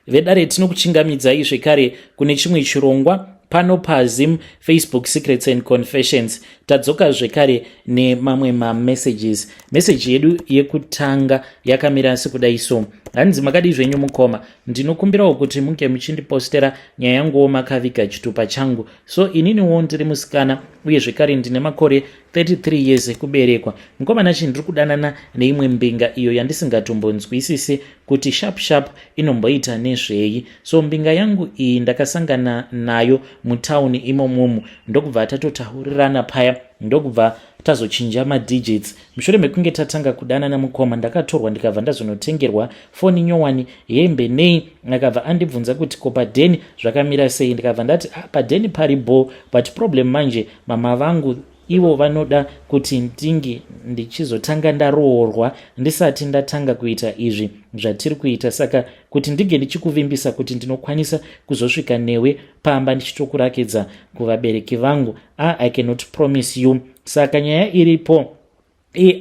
vedare tinokuchingamidzai zvekare kune chimwe chirongwa pano paZim Facebook Secrets and Confessions. Tadzoka zvekare nemamwe mamessages. Message yedu yekutanga yakamira sekudai so: hanzi makadi zvenyu mukoma, ndinokumbirawo kuti munge muchindipostera nyaya yanguwo makaviga chitupa changu. So ininiwo ndiri musikana uye zvekare ndine makore 33 years ekuberekwa. Mukomana ndiri kudanana neimwe mbinga iyo yandisingatombonzwisisi kuti sharp inomboita nezvei. So mbinga yangu iyi ndakasangana nayo mutauni imomomo, ndokubva tatotaurirana paya, ndokubva tazochinja madigits. Mushure mekunge tatanga kudanana mukoma, ndakatorwa ndikabva ndazonotengerwa foni nyowani, hembe nei. Akabva andibvunza kuti ko padheni zvakamira sei. Ndikabva ndati padheni paribo, but problem manje mama vangu ivo vanoda kuti ndinge ndichizotanga ndaroorwa ndisati ndatanga kuita izvi zvatiri kuita. Saka kuti ndige ndichikuvimbisa kuti ndinokwanisa kuzosvika newe pamba ndichitokurakidza kuvabereki vangu, I cannot promise you. Saka nyaya iripo,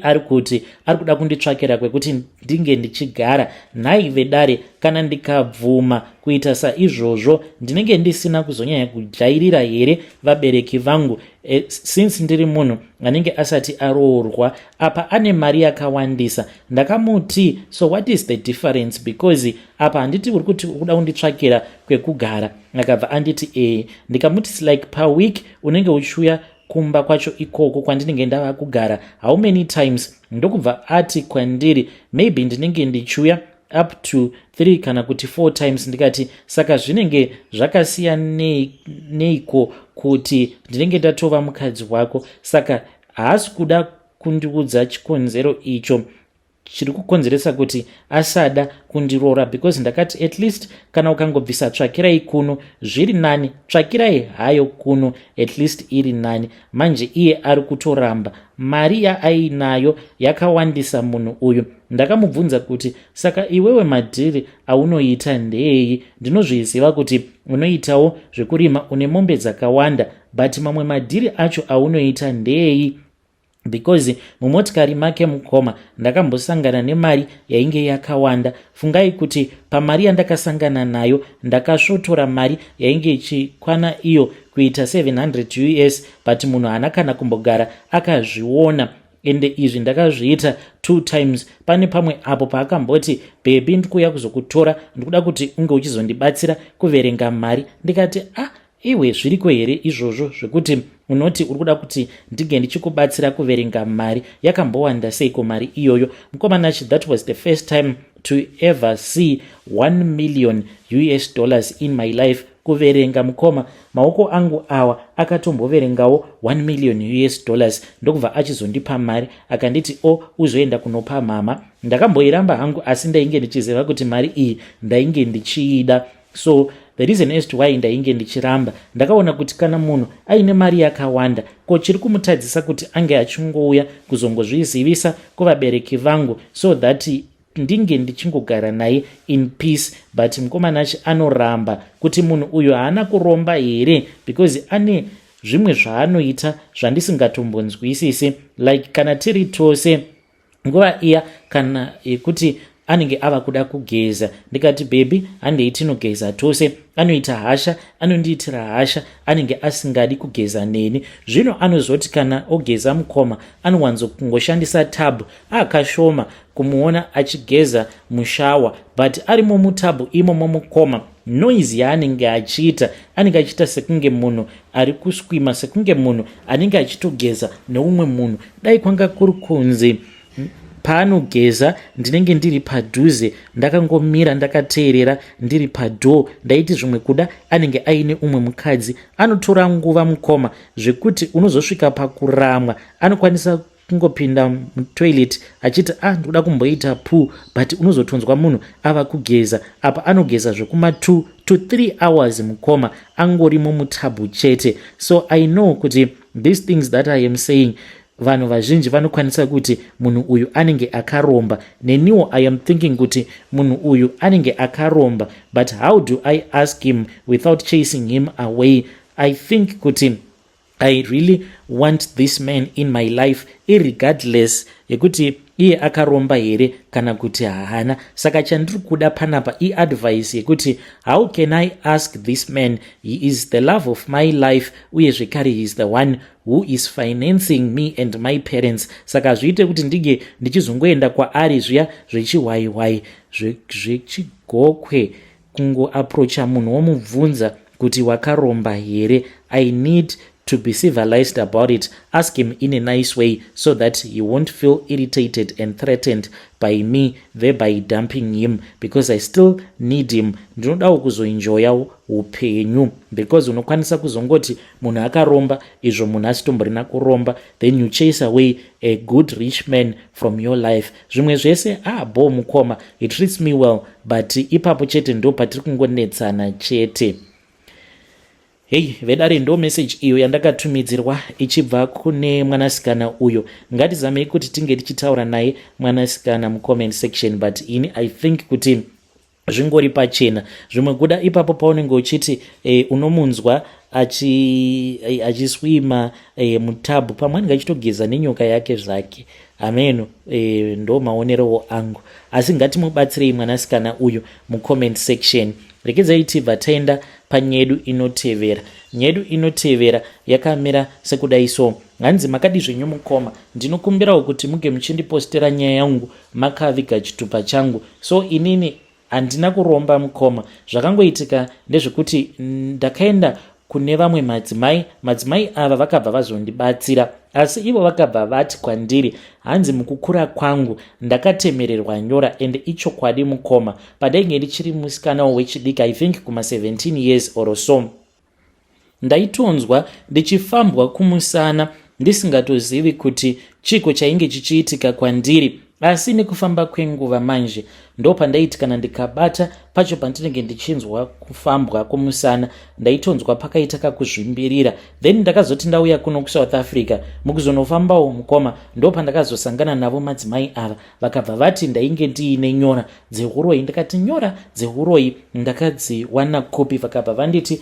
ari kuti ari kuda kunditsvakira kwekuti ndinge ndichigara nhai vedare. Kana ndikabvuma kuita saizvozvo, ndinenge ndisina kuzonyanya kujairira here vabereki vangu, since ndiri munhu anenge asati aroorwa. Apa ane mari yakawandisa. Ndakamuti so what is the difference, because apa handiti uri kuti ukuda kunditsvakira kwekugara. Akabva anditi ndikamuti like per week unenge uchiuya kumba kwacho ikoko kwandinenge ndava kugara how many times. Ndokubva ati kwandiri maybe ndinenge ndichiuya up to 3 kana kuti 4 times. Ndikati saka zvinenge zvakasiya neiko kuti ndinenge ndatova mukadzi wako. Saka haasi kuda kundiudza chikonzero icho chiri kukonzeresa kuti asada kundiroora, because ndakati at least kana ukangobvisa tsvakirai kuno zviri nani, tsvakirai hayo kuno at least iri nani. Manje iye ari kutoramba, mari yaainayo yakawandisa munhu uyu. Ndakamubvunza kuti saka iwewe madhiri aunoita ndei? Ndinozviziva kuti unoitawo zvekurima, une mombe dzakawanda, but mamwe madhiri acho aunoita ndei? Because mumotikari make mukoma ndakambosangana nemari yainge yakawanda. Fungai kuti pamari yandakasangana nayo ndakasvotora mari yainge ichikwana iyo kuita 700 US, but munhu haana kana kumbogara akazviona. Ende izvi ndakazviita 2 times. Pane pamwe apo paakamboti bebi ndikuya kuzokutora, ndikuda kuti unge uchizondibatsira kuverenga mari. Ndikati iwe zviriko here izvozvo zvekuti unoti uri kuda kuti ndige ndichikubatsira kuverenga mari? Yakambowanda seiko mari iyoyo? Mukomana achi that was the first time to ever see 1 million US dollars in my life. Kuverenga mukoma, maoko angu awa akatomboverengawo 1 million US dollars. Ndokubva achizondipa mari akanditi uzoenda kunopa mama. Ndakamboiramba hangu, asi ndainge ndichiziva kuti mari iyi ndainge ndichiida. So the reason as to why ndainge ndichiramba, ndakaona kuti kana munhu aine mari yakawanda, ko chiri kumutadzisa kuti ange achingouya kuzongozvizivisa kuvabereki vangu so that ndinge ndichingogara naye in peace. But mukomana achi anoramba kuti munhu uyu haana kuromba here, because ane zvimwe zvaanoita zvandisingatombonzwisisi. Like kana tiri tose nguva iya kana yekuti anenge ava kuda kugeza, ndikati bebi handei tinogeza tose. Anoita hasha, anondiitira hasha, anenge asingadi kugeza neni. Zvino anozoti kana ogeza mukoma anowanzo kungoshandisa tabu akashoma kumuona achigeza mushawa, but arimo mutabu imomo mukoma noise yaanenge achiita, anenge achiita sekunge munhu ari kuswima, sekunge munhu anenge achitogeza neumwe munhu. Dai kwanga kuri kunze paanogeza ndinenge ndiri padhuze, ndakangomira ndakateerera ndiri padhoo, ndaiti zvimwe kuda anenge aine umwe mukadzi. Anotora nguva mukoma zvekuti unozosvika pakuramwa anokwanisa kungopinda mutoilet achiti ndikuda kumboita poo, but unozotonzwa munhu ava kugeza. Apa anogeza zvekuma 2 to 3 hours mukoma angorimo mutabu chete. So I know kuti these things that I am saying vanhu vazhinji vanokwanisa kuti munhu uyu anenge akaromba. Neniwo I am thinking kuti munhu uyu anenge akaromba, but how do I ask him without chasing him away? I think kuti I really want this man in my life, irregardless yekuti iye akaromba here kana kuti haana. Saka chandiri kuda panapa iadvice yekuti how can I ask this man, he is the love of my life uye zvekare he is the one who is financing me and my parents. Saka zviite kuti ndige ndichizongoenda kwaari zviya zvechihwaiwai zvechigokwe kungoaprocha munhu womubvunza kuti wakaromba here. I need to be civilized about it. Ask him in a nice way so that he won't feel irritated and threatened by me, thereby dumping him, because I still need him. Ndinodawo kuzoenjoya upenyu, because unokwanisa kuzongoti munhu akaromba izvo munhu asitomborina kuromba, then you chase away a good rich man from your life. Zvimwe zvese bo mukoma, it treats me well, but ipapo chete ndo patiri kungonetsana chete. Hey, vedare ndo message iyo yandakatumidzirwa ichibva kune mwanasikana uyo. Ngatizamei kuti tinge tichitaura naye mwanasikana mucomment section, but ini I think kuti zvingori pachena. Zvimwe kuda ipapo paunenge uchiti unomunzwa achiswima mutabu pamwe ngachitogeza nenyoka yake zvake. Amen. Ndo maonero angu. Asi ngatimubatsirei mwanasikana uyo mucomment section. Rekedzai tibva taenda panyedu inotevera. Nyedu inotevera yakamira sekudai so. Hanzi makadi zvenyu mukoma, ndinokumbirawo kuti muge muchindipostera nyaya yangu makaviga chitupa changu. So inini handina kuromba mukoma. Zvakangoitika ndezvekuti ndakaenda kune vamwe madzimai ava vakabva vazondibatsira, asi ivo vakabva vati kwandiri, hanzi mukukura kwangu ndakatemererwa nyora, ende ichokwadi mukoma. Padainge ndichiri musikana wechidiki, I think kuma 17 years or so, ndaitonzwa ndichifambwa kumusana ndisingatozivi kuti chiko chainge chichiitika kwandiri. Asi nekufamba kwenguva manje ndo pandaiti kana ndikabata pacho pandinenge ndichinzwa kufambwa kumusana ndaitonzwa pakaita kakuzvimbirira. Then ndakazoti ndauya kuno kuSouth Africa, mukuzonofambawo mukoma ndo pandakazosangana navo madzimai ava, vakabva vati ndainge ndiine nyora dzehuroi. Ndakati nyora dzehuroi ndakadziwana kopi, vakabva vanditi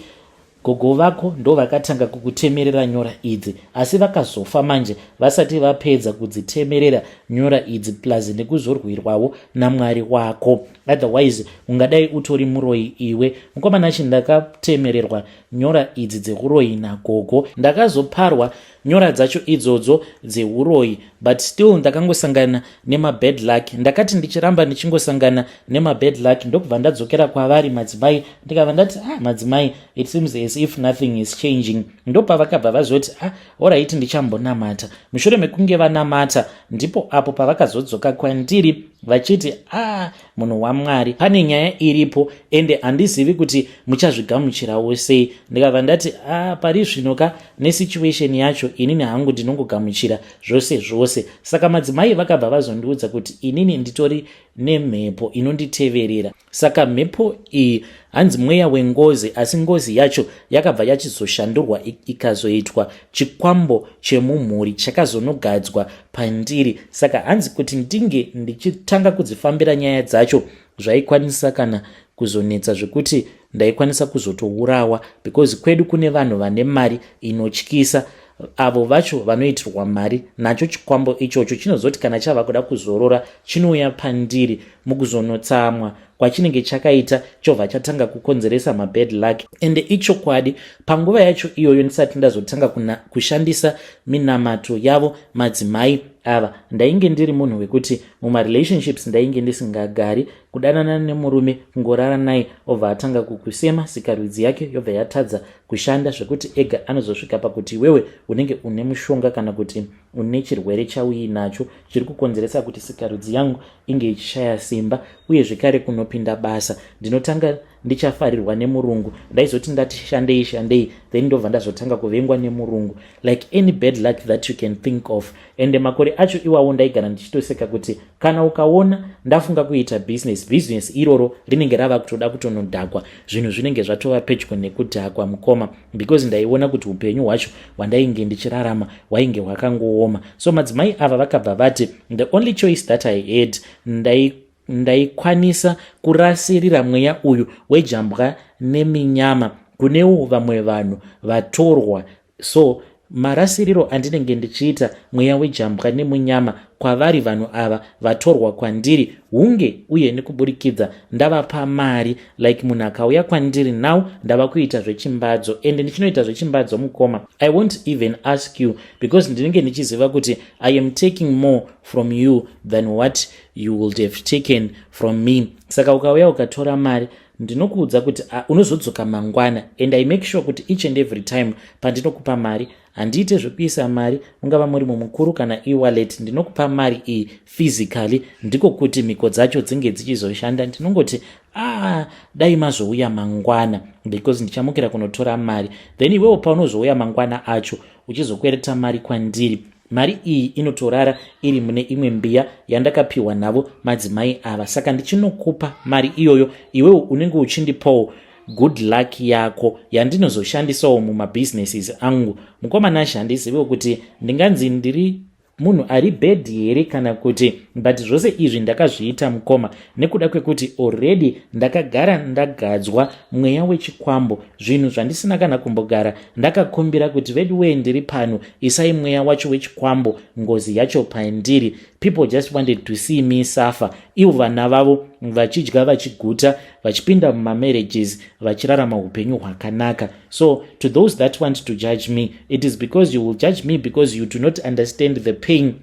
gogo vako ndo vakatanga kukutemerera nyora idzi, asi vakazofa manje vasati vapedza kudzitemerera nyora idzi, plus nekuzorwirwawo naMwari wako. Otherwise ungadai utori muroi iwe. Mukomana chi ndakatemererwa nyora idzi dzehuroi nagogo, ndakazoparwa nyora dzacho idzodzo dzehuroi, but still ndakangosangana nemabad luck. Ndakati ndichiramba ndichingosangana nemabad luck ndokubva ndadzokera kwavari madzimai, ndikabva ndati madzimai, it seems as if nothing is changing. Ndopa vakabva vazoti alright ndichambonamata. Mushure mekunge vanamata ndipo apo pavakazodzoka kwandiri vachiti munhu waMwari, pane nyaya iripo ende handizivi kuti muchazvigamuchirawo sei. Ndikabva ndati pari zvinoka nesituation yacho inini hangu ndinongogamuchira zvose zvose. Saka madzimai vakabva vazondiudza kuti inini nditori nemhepo inonditeverera. Saka mhepo iyi hanzi mweya wengozi, asi ngozi yacho yakabva yachizoshandurwa ikazoitwa chikwambo chemumhuri chakazonogadzwa pandiri. Saka hanzi kuti ndinge ndichitanga kudzifambira nyaya dzacho zvaikwanisa kana kuzonetsa zvekuti ndaikwanisa kuzotourawa, because kwedu kune vanhu vane mari inotyisa. Avo vacho vanoitirwa mari nacho chikwambo ichocho chinozoti kana chava kuda kuzorora chinouya pandiri mukuzonotsamwa kwachinenge chakaita chobva chatanga kukonzeresa mabad luck. Ende ichokwadi panguva yacho iyoyo ndisati ndazotanga kushandisa minamato yavo madzimai ava, ndainge ndiri munhu wekuti mumarelationships ndainge ndisingagari kudanana nemurume kungorara naye obva atanga kukusema, sikarudzi yake yobva yatadza kushanda zvekuti ega anozosvika pakuti wewe unenge une mushonga kana kuti une chirwere chauinacho chiri kukonzeresa kuti sikarudzi yangu inge ichishaya simba, uye zvekare kunopinda basa ndinotanga ndichafarirwa nemurungu. Ndaizoti ndati shandei then ndobva ndazotanga kuvengwa nemurungu, like any bad luck that you can think of. Ende makore acho iwawo ndaigara ndichitoseka kuti kana ukaona ndafunga kuita business iroro rinenge rava kutoda kutonodhakwa, zvinhu zvinenge zvatova pedyo nekudhakwa mukoma, because ndaiona kuti upenyu hwacho hwandainge ndichirarama hwainge hwakangooma. So madzimai ava vakabva vati the only choice that I had, ndaikwanisa kurasirira mweya uyu wejambwa neminyama kunewo vamwe vanhu vatorwa. So marasiriro andinenge ndichiita mweya wejambwa nemunyama kwavari vanhu ava vatorwa kwandiri hunge uye nekuburikidza ndavapa mari, like munhu akauya kwandiri now ndava kuita zvechimbadzo, ende ndichinoita zvechimbadzo mukoma, I won't even ask you because ndinenge ndichiziva kuti I am taking more from you than what you would have taken from me. Saka ukauya ukatora mari ndinokuudza kuti unozodzoka mangwana, and I make sure kuti each and every time pandinokupa mari handiite zvekuisa mari ungava muri mumukuru kana e-wallet, ndinokupa mari iyi physically, ndiko kuti mhiko dzacho dzinge dzichizoshanda. Ndinongoti dai mazouya mangwana because ndichamukira kunotora mari, then iwewo paunozouya mangwana acho uchizokwereta mari kwandiri, mari iyi inotorara iri mune imwe mbiya yandakapiwa navo madzimai ava. Saka ndichinokupa mari iyoyo, iwewo unenge uchindipawo good luck yako yandinozoshandisawo mumabusinesses angu. Mukomana shandizivewo kuti ndinganzi ndiri munhu ari bad here kana kuti, but zvose izvi ndakazviita mukoma nekuda kwekuti already ndakagara ndagadzwa mweya wechikwambo, zvinhu zvandisina kana kumbogara ndakakumbira kuti vedu wee ndiri pano isai mweya wacho wechikwambo ngozi yacho pandiri. People just wanted to see me suffer, ivo vana vavo vachidya vachiguta vachipinda mumamarriages vachirarama upenyu hwakanaka. So to those that want to judge me, it is because you will judge me because you do not understand the pain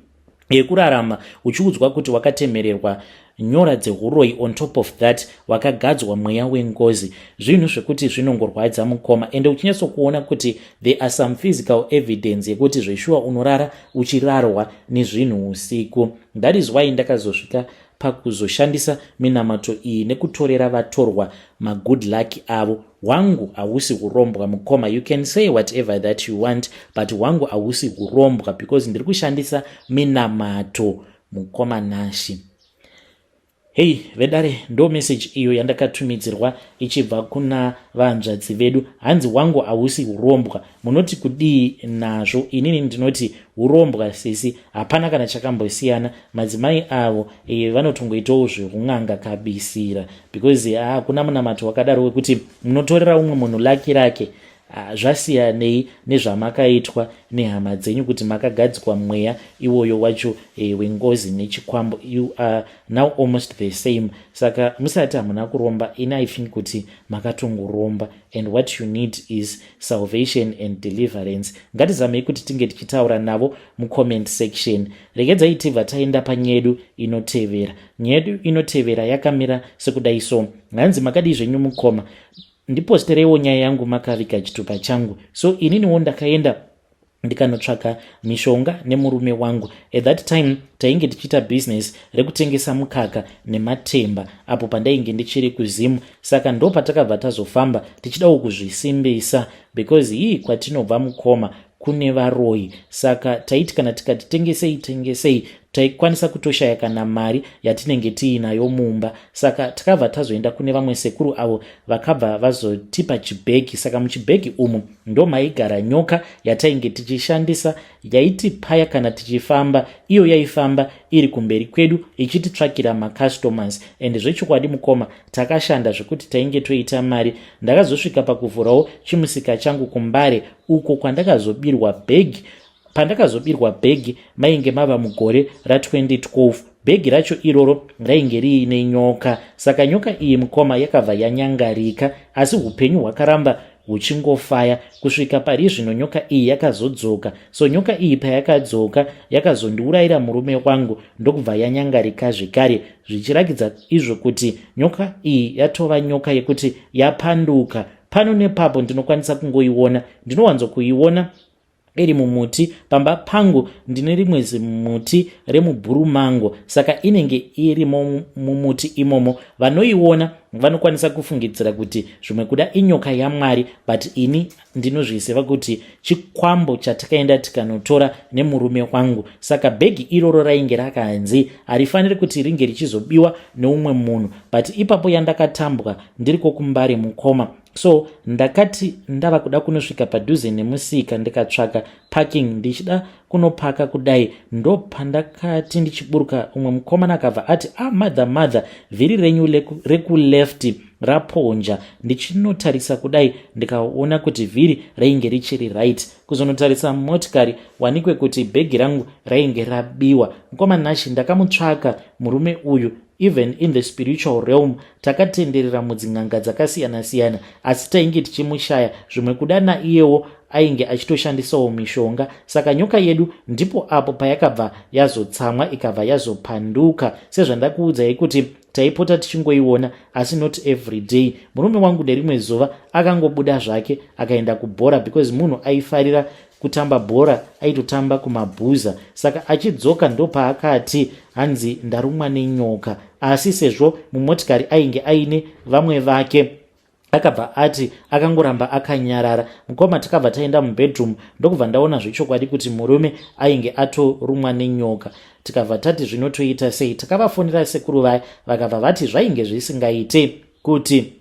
yekurarama uchiudzwa kuti wakatemererwa nyora dzehuroi, on top of that wakagadzwa mweya wengozi, zvinhu zvekuti zvinongorwadza mukoma, ende uchinyatsokuona kuti there are some physical evidence yekuti zveshuwa unorara uchirarwa nezvinhu usiku. That is why ndakazosvika pakuzoshandisa minamato iyi nekutorera vatorwa magood luck avo. Wangu hausi kurombwa mukoma, you can say whatever that you want, but wangu hausi kurombwa because ndiri kushandisa minamato mukoma nashi. Hey vedare, ndo message iyo yandakatumidzirwa ichibva kuna vanzvadzi vedu. Hanzi wangu hausi urombwa, munoti kudii nazvo? Inini ndinoti urombwa sisi hapana kana chakambosiyana. Madzimai avo vanotongoitawo zvekun'anga kabisira because kuna munamato wakadaro wekuti munotorera umwe munhu laki rake. Zvasiyanei nezvamakaitwa nehama dzenyu kuti makagadzikwa mweya iwoyo wacho wengozi nechikwambo. You are now almost the same. Saka musati hamuna kuromba, ini I think kuti makatongoromba, and what you need is salvation and deliverance. Ngatizamei kuti tinge tichitaura navo mucomment section. Regedzai tibva taenda panyedu inotevera. Nyedu inotevera yakamira sekudai so. Hanzi makadii zvenyu mukoma, ndiposterewo nyaya yangu makaviga chitupa changu. So ininiwo ndakaenda ndikanotsvaka mishonga nemurume wangu. At that time tainge tichiita business rekutengesa mukaka nematemba apo pandainge ndichiri kuzimu. Saka ndo patakabva tazofamba tichidawo kuzvisimbisa because hii kwatinobva mukoma kune varoi. Saka taiti kana tikati tengesei taikwanisa kutoshaya kana mari yatinenge tiinayo mumba. Saka takabva tazoenda kune vamwe sekuru avo vakabva vazotipa chibhegi. Saka muchibhegi umu ndo maigara nyoka yatainge tichishandisa, yaitipaya kana tichifamba. Iyo yaifamba iri kumberi kwedu ichititsvakira macustomers, and zvechokwadi mukoma takashanda zvekuti tainge toita mari. Ndakazosvika pakuvhurawo chimusika changu kumbare uko kwandakazobirwa bhegi. Pandakazobirwa bhegi mainge mava mugore ra2012. Bhegi racho iroro rainge riine nyoka. Saka nyoka iyi mukoma yakabva yanyangarika, asi upenyu hwakaramba huchingofaya kusvika pari zvino nyoka iyi yakazodzoka. So nyoka iyi payakadzoka yakazondiurayira murume wangu ndokubva yanyangarika zvekare, zvichirakidza izvo kuti nyoka iyi yatova nyoka yekuti yapanduka. Pano nepapo ndinokwanisa kungoiona, ndinowanzokuiona iri mumuti. Pamba pangu ndine rimwe zimuti remubhurumango, saka inenge iri mumuti imomo. Vanoiona vanokwanisa kufungidzira kuti zvimwe kuda inyoka yaMwari, but ini ndinozviziva kuti chikwambo chatakaenda tikanotora nemurume wangu. Saka bhegi iroro rainge rakanzi harifaniri kuti ringe richizobiwa neumwe munhu, but ipapo yandakatambwa ndiriko kumbare mukoma. So ndakati ndava kuda kunosvika padhuze nemusika ndikatsvaka parking ndichida kunopaka kudai, ndo pandakati ndichiburuka umwe mukomana akabva ati mother vhiri renyu rekuleft raponja. Ndichinotarisa kudai ndikaona kuti vhiri rainge richiri right, kuzonotarisa motikari wanikwe kuti bhegi rangu rainge rabiwa. Mukoma Nashi ndakamutsvaka murume uyu, even in the spiritual realm takatenderera mudzin'anga dzakasiyana-siyana, asi tainge tichimushaya. Zvimwe kuda naiyewo ainge achitoshandisawo mishonga. Saka nyoka yedu ndipo apo payakabva yazotsamwa ikabva yazopanduka, sezvandakuudzai kuti taipota tichingoiona, asi not every day. Murume wangu nerimwe zuva akangobuda zvake akaenda kubhora, because munhu aifarira kutamba bhora aitotamba kumabhuza. Saka achidzoka ndo paakati hanzi ndarumwa nenyoka, asi sezvo mumotikari ainge aine vamwe vake akabva ati akangoramba akanyarara. Mukoma takabva taenda mubedroom ndokubva ndaona zvechokwadi kuti murume ainge atorumwa nenyoka. Tikabva tati zvinotoita sei, takavafonera sekuru vaya vakabva vati zvainge zvisingaite kuti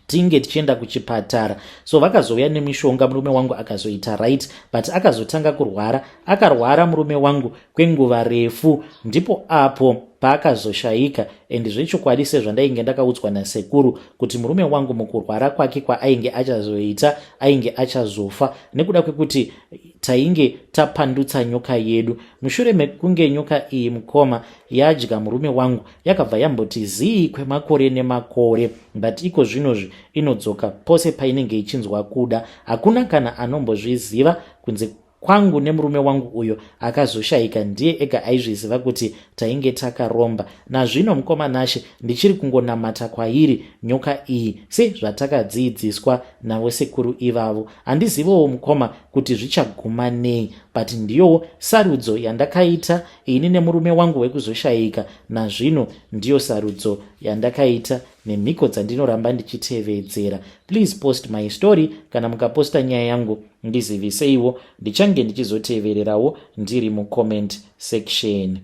tinge tichienda kuchipatara. So vakazouya nemishonga, murume wangu akazoita right, but akazotanga kurwara. Akarwara murume wangu kwenguva refu, ndipo apo paakazoshayika. And zvechokwadi sezvandainge ndakaudzwa nasekuru kuti murume wangu mukurwara kwake kwaainge achazoita ainge achazofa, nekuda kwekuti tainge tapandutsa nyoka yedu. Mushure mekunge nyoka iyi mukoma yadya murume wangu, yakabva yamboti zii kwemakore nemakore, but iko zvinozvi inodzoka pose painenge ichinzwa kuda. Hakuna kana anombozviziva kunze kwangu nemurume wangu uyo akazoshayika, ndiye ega aizviziva kuti tainge takaromba. Nazvino mukoma Nashi ndichiri kungonamata kwairi nyoka iyi sezvatakadzidziswa navo sekuru ivavo. Handizivowo mukoma kuti zvichaguma nei, but ndiyowo sarudzo yandakaita ini nemurume wangu wekuzoshayika. Nazvino ndiyo sarudzo yandakaita nemhiko dzandinoramba ndichitevedzera. Please post my story. Kana mukaposta nyaya yangu ndiziviseiwo, ndichange ndichizotevererawo ndiri mucomment section.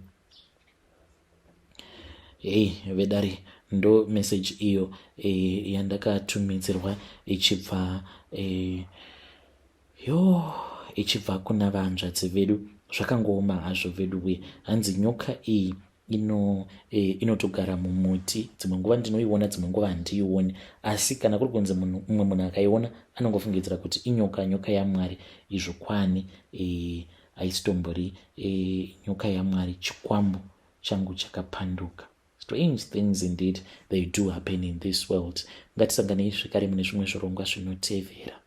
Vedari ndo message iyo yandakatumidzirwa ichibva ichibva kuna vanzvadzi vedu. Zvakangooma hazvo vedu we, hanzi nyoka iyi inotogara mumuti. Dzimwe nguva ndinoiona, dzimwe nguva handiioni, asi kana kuri kunze mumwe munhu akaiona anongofungidzira kuti nyoka yaMwari. Izvo kwani haisitombori nyoka yaMwari, chikwambo changu chakapanduka. Strange things indeed they do happen in this world. Ngatisanganei zvekare mune zvimwe zvirongwa zvinotevera.